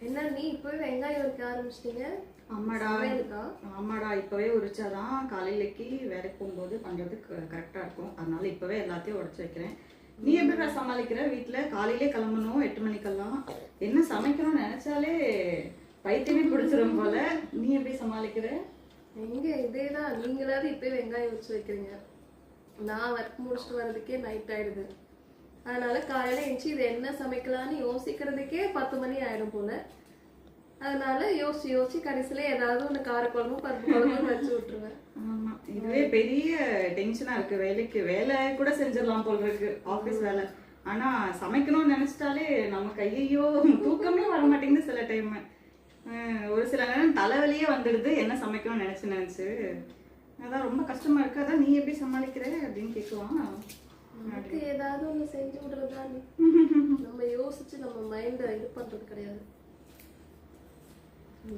என்ன நீ இப்பவே வெங்காயம் உரிக்க ஆரம்பிச்சிட்டீங்க? ஆமாடா இப்பவே உரிச்சாதான் காலையிலக்கு வேலைக்கு போகும்போது பண்றதுக்கு கரெக்டா இருக்கும். அதனால இப்பவே எல்லாத்தையும் உடைச்சு வைக்கிறேன். நீ எப்படி சமாளிக்கிற? வீட்டுல காலையிலே கிளம்பணும் 8 மணிக்கெல்லாம். என்ன சமைக்கணும்னு நினைச்சாலே பைத்தியமே பிடிச்சிரும் போல. நீ எப்படி சமாளிக்கிற? எங்க இதேதான், நீங்களாவது இப்பவே வெங்காயம் உரிச்சு வைக்கிறீங்க. நான் ஒர்க் முடிச்சுட்டு வர்றதுக்கே நைட் ஆயிடுது. அதனால காலையில எழுந்துச்சு இது என்ன சமைக்கலான்னு யோசிக்கிறதுக்கே 10 மணி ஆயிடும் போல. அதனால யோசிச்சு கடைசியில ஏதாவது ஒண்ணு காரக்குழம்பு பருப்பு குழம்பு வச்சு விட்டுருவேன். ஆமா, இதுவே பெரிய டென்ஷனா இருக்கு. வேலை கூட செஞ்சிடலாம் போல இருக்கு, ஆபீஸ் வேலை. ஆனா சமைக்கணும்னு நினைச்சிட்டாலே நமக்கு ஐயோ தூக்கமே வர மாட்டேங்குது சில டைம். ஒரு சில நேரம் தலைவலியே வந்துடுது என்ன சமைக்கணும்னு நினைச்சு. அதான் ரொம்ப கஷ்டமா இருக்கு. அதான் நீ எப்படி சமாளிக்கிற அப்படின்னு கேட்கலாம். நமக்கு ஏதாவது ஒண்ணு செஞ்சு விடுறதா. நம்ம யோசிச்சு நம்ம மைண்ட இது பண்றது கிடையாது.